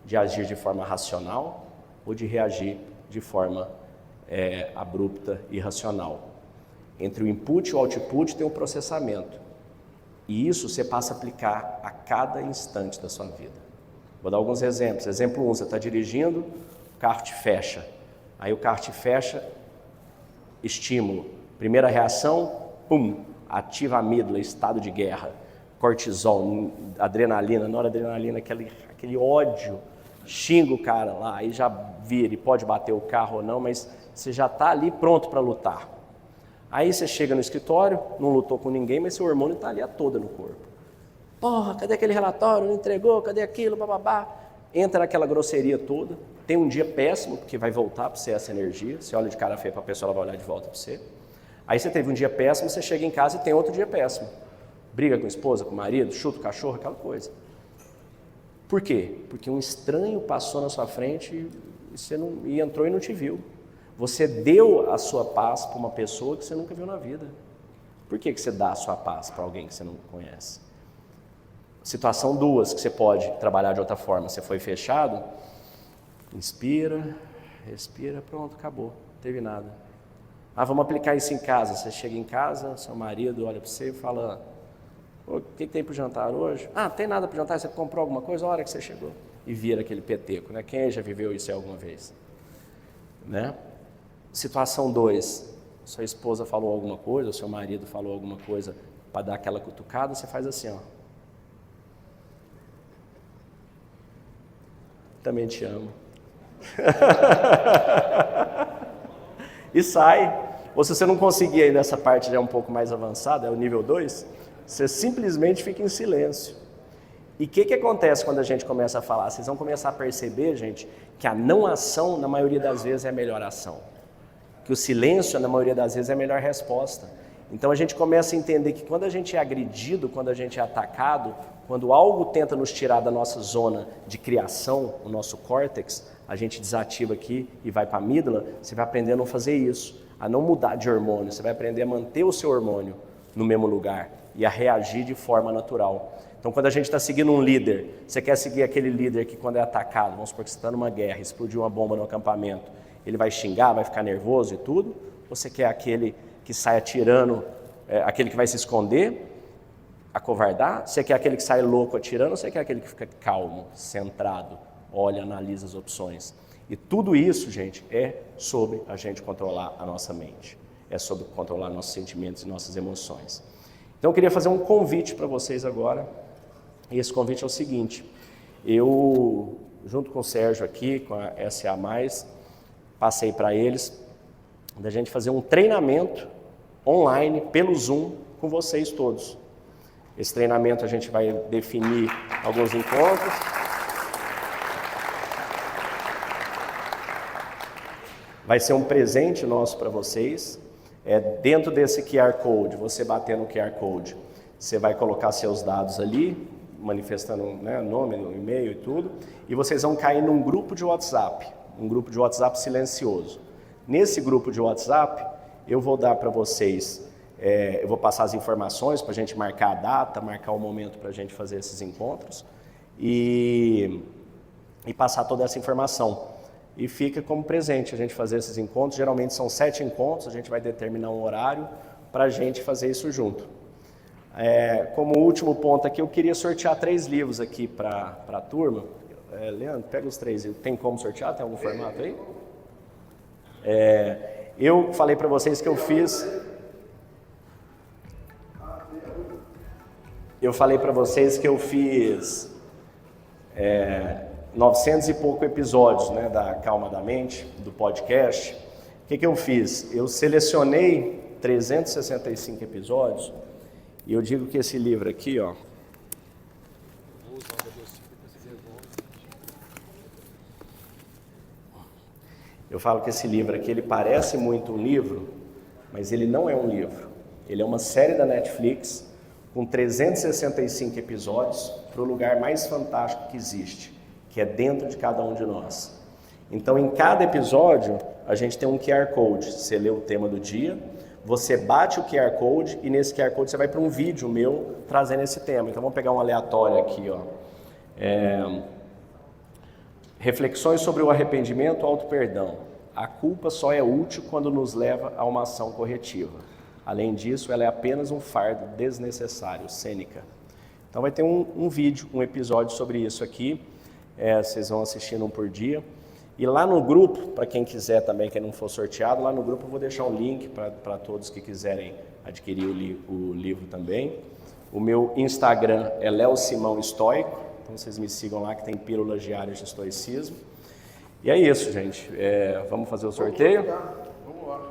de agir de forma racional ou de reagir de forma abrupta e irracional. Entre o input e o output tem o processamento. E isso você passa a aplicar a cada instante da sua vida. Vou dar alguns exemplos. Exemplo 1, você está dirigindo, o carro te fecha. Aí o carro te fecha, estímulo. Primeira reação, pum, ativa a amígdala, estado de guerra. Cortisol, adrenalina, noradrenalina, aquele ódio. Xinga o cara lá, aí já vira e pode bater o carro ou não, mas você já está ali pronto para lutar. Aí você chega no escritório, não lutou com ninguém, mas seu hormônio está ali a toda no corpo. Porra, cadê aquele relatório? Não entregou? Cadê aquilo? Bababá. Entra naquela grosseria toda. Tem um dia péssimo, porque vai voltar para você essa energia. Você olha de cara feia para a pessoa, ela vai olhar de volta para você. Aí você teve um dia péssimo, você chega em casa e tem outro dia péssimo. Briga com a esposa, com o marido, chuta o cachorro, aquela coisa. Por quê? Porque um estranho passou na sua frente e entrou e não te viu. Você deu a sua paz para uma pessoa que você nunca viu na vida. Por que você dá a sua paz para alguém que você não conhece? Situação 2, que você pode trabalhar de outra forma. Você foi fechado, inspira, respira, pronto, acabou, não teve nada. Vamos aplicar isso em casa. Você chega em casa, seu marido olha para você e fala, o que tem para o jantar hoje? Não tem nada para o jantar, você comprou alguma coisa a hora que você chegou. E vira aquele peteco, né? Quem já viveu isso alguma vez? Né? Situação 2, sua esposa falou alguma coisa, ou seu marido falou alguma coisa para dar aquela cutucada, você faz assim, ó. Também te amo. E sai. Ou se você não conseguir aí nessa parte já um pouco mais avançada, é o nível 2, você simplesmente fica em silêncio. E o que acontece quando a gente começa a falar? Vocês vão começar a perceber, gente, que a não ação, na maioria das vezes, é a melhor ação. Que o silêncio, na maioria das vezes, é a melhor resposta. Então a gente começa a entender que quando a gente é agredido, quando a gente é atacado, quando algo tenta nos tirar da nossa zona de criação, o nosso córtex, a gente desativa aqui e vai para a amígdala, você vai aprender a não fazer isso, a não mudar de hormônio, você vai aprender a manter o seu hormônio no mesmo lugar e a reagir de forma natural. Então quando a gente está seguindo um líder, você quer seguir aquele líder que quando é atacado, vamos supor que você está numa guerra, explodiu uma bomba no acampamento, ele vai xingar, vai ficar nervoso e tudo, ou você quer aquele que sai atirando, aquele que vai se esconder, acovardar? Você quer aquele que sai louco atirando ou você quer aquele que fica calmo, centrado, olha, analisa as opções? E tudo isso, gente, é sobre a gente controlar a nossa mente, é sobre controlar nossos sentimentos e nossas emoções. Então eu queria fazer um convite para vocês agora, e esse convite é o seguinte, eu, junto com o Sérgio aqui, com a SA+, passei para eles, da gente fazer um treinamento online, pelo Zoom, com vocês todos. Esse treinamento a gente vai definir alguns encontros. Vai ser um presente nosso para vocês. Dentro desse QR Code, você batendo no QR Code, você vai colocar seus dados ali, manifestando, né, nome, e-mail e tudo, e vocês vão cair num grupo de WhatsApp, um grupo de WhatsApp silencioso. Nesse grupo de WhatsApp, eu vou dar para vocês, eu vou passar as informações para a gente marcar a data, marcar o momento para a gente fazer esses encontros e passar toda essa informação. E fica como presente a gente fazer esses encontros, geralmente são 7 encontros, a gente vai determinar um horário para a gente fazer isso junto. Como último ponto aqui, eu queria sortear 3 livros aqui para a turma. Leandro, pega os 3 livros. Tem como sortear? Tem algum formato aí? Eu falei para vocês que eu fiz... 900 e pouco episódios, né, da Calma da Mente, do podcast. O que eu fiz? Eu selecionei 365 episódios e eu digo que esse livro aqui, ó, eu falo que esse livro aqui, ele parece muito um livro, mas ele não é um livro. Ele é uma série da Netflix com 365 episódios para o lugar mais fantástico que existe, que é dentro de cada um de nós. Então, em cada episódio, a gente tem um QR Code. Você lê o tema do dia, você bate o QR Code e nesse QR Code você vai para um vídeo meu trazendo esse tema. Então, vamos pegar um aleatório aqui, ó. Reflexões sobre o arrependimento, auto-perdão. A culpa só é útil quando nos leva a uma ação corretiva. Além disso, ela é apenas um fardo desnecessário. Sêneca. Então vai ter um vídeo, um episódio sobre isso aqui. Vocês vão assistindo um por dia. E lá no grupo, para quem quiser também, quem não for sorteado, lá no grupo eu vou deixar um link para todos que quiserem adquirir o livro também. O meu Instagram é Léo Simão Estoico. Então vocês me sigam lá que tem pílulas diárias de estoicismo. E é isso, gente. Vamos fazer o sorteio? Vamos lá.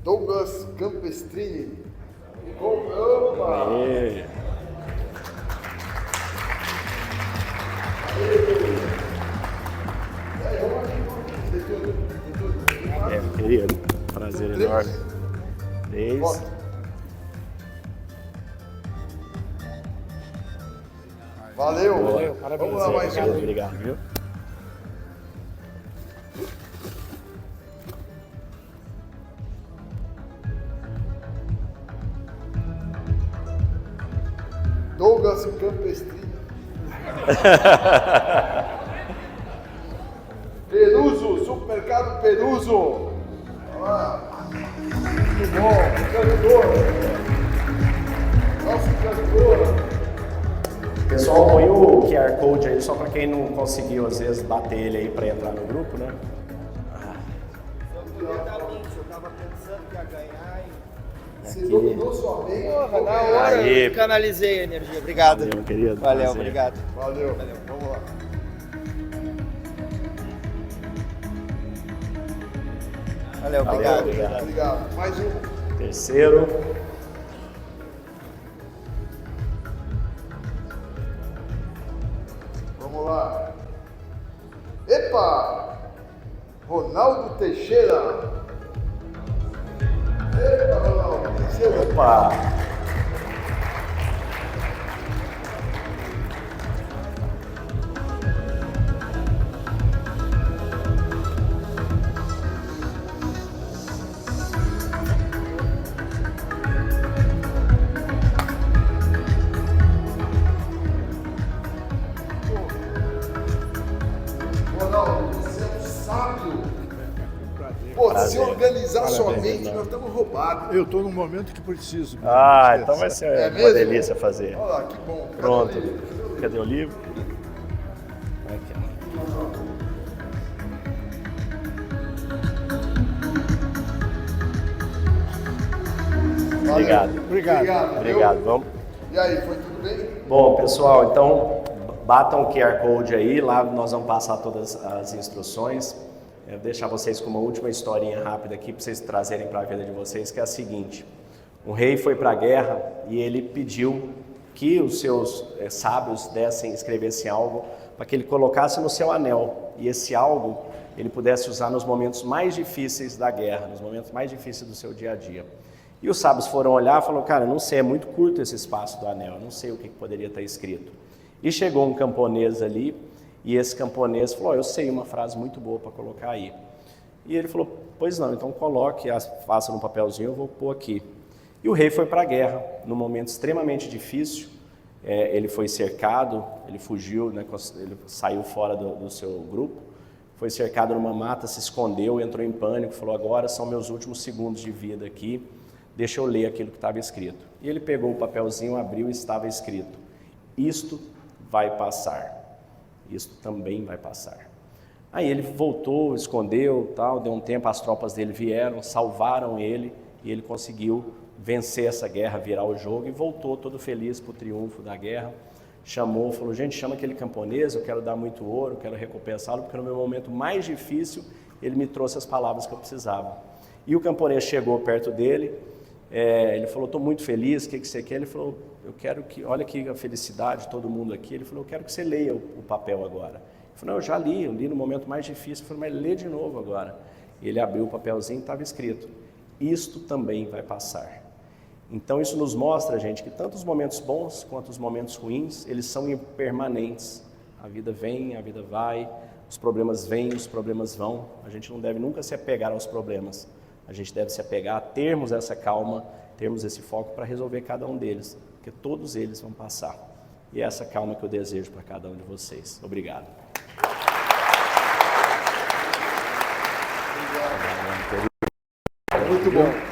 Douglas Campestrini. Opa! Aê. Querido, prazer enorme. 3. Valeu. Boa. Vamos lá, mais um. Obrigado, viu? Douglas Campestrini. Peruso, Supermercado Peruso. Olha lá. Muito bom. Cantor. Nossa, cantora. Pessoal, põe o QR Code aí só para quem não conseguiu, às vezes, bater ele aí para entrar no grupo, né? Eu tava pensando que ia ganhar e... Você dominou sua mente. Porra, na hora Aí. eu canalizei a energia. Obrigado. Valeu, querido. Valeu, Prazer. obrigado. Valeu. Vamos lá. Valeu, Valeu, obrigado. obrigado. Obrigado. Mais um. Terceiro. Vamos lá. Epa! Ronaldo Teixeira. Epa, Ronaldo Teixeira. Opa! Ronaldo, você é um sábio. Pô, se Prazer. organizar sua Parabéns, mente, Ronaldo. nós estamos roubados. Eu estou num momento que preciso. Ah, então vai ser É uma mesmo? delícia fazer. Olha lá, que bom. Cadê Pronto. o livro? Cadê o livro? Aqui. Valeu. Obrigado. Obrigado. Obrigado. Vamos. E aí, foi tudo bem? Bom, pessoal, então batam o QR Code aí, lá nós vamos passar todas as instruções. Eu vou deixar vocês com uma última historinha rápida aqui para vocês trazerem para a vida de vocês, que é a seguinte. Um rei foi para a guerra e ele pediu que os seus sábios escrevessem algo para que ele colocasse no seu anel. E esse algo ele pudesse usar nos momentos mais difíceis da guerra, nos momentos mais difíceis do seu dia a dia. E os sábios foram olhar e falaram, cara, não sei, é muito curto esse espaço do anel, eu não sei o que poderia estar escrito. E chegou um camponês ali, e esse camponês falou, eu sei uma frase muito boa para colocar aí. E ele falou, pois não, então coloque, faça no papelzinho, eu vou pôr aqui. E o rei foi para a guerra, num momento extremamente difícil, ele foi cercado, ele fugiu, né, ele saiu fora do seu grupo, foi cercado numa mata, se escondeu, entrou em pânico, falou, agora são meus últimos segundos de vida aqui, deixa eu ler aquilo que estava escrito. E ele pegou o papelzinho, abriu e estava escrito, isto vai passar, isto também vai passar. Aí ele voltou, escondeu, tal, deu um tempo, as tropas dele vieram, salvaram ele, e ele conseguiu vencer essa guerra, virar o jogo, e voltou todo feliz para o triunfo da guerra. Chamou, falou, gente, chama aquele camponês, eu quero dar muito ouro, quero recompensá-lo, porque no meu momento mais difícil, ele me trouxe as palavras que eu precisava. E o camponês chegou perto dele, ele falou, estou muito feliz, o que você quer? Ele falou, eu quero que, olha aqui a felicidade de todo mundo aqui. Ele falou, eu quero que você leia o papel agora. Ele falou, não, eu já li, eu li no momento mais difícil. Ele falou, mas lê de novo agora. E ele abriu o papelzinho e estava escrito, isto também vai passar. Então isso nos mostra, gente, que tanto os momentos bons quanto os momentos ruins, eles são impermanentes. A vida vem, a vida vai, os problemas vêm, os problemas vão. A gente não deve nunca se apegar aos problemas. A gente deve se apegar a termos essa calma, termos esse foco para resolver cada um deles, porque todos eles vão passar. E é essa calma que eu desejo para cada um de vocês. Obrigado. Muito bom.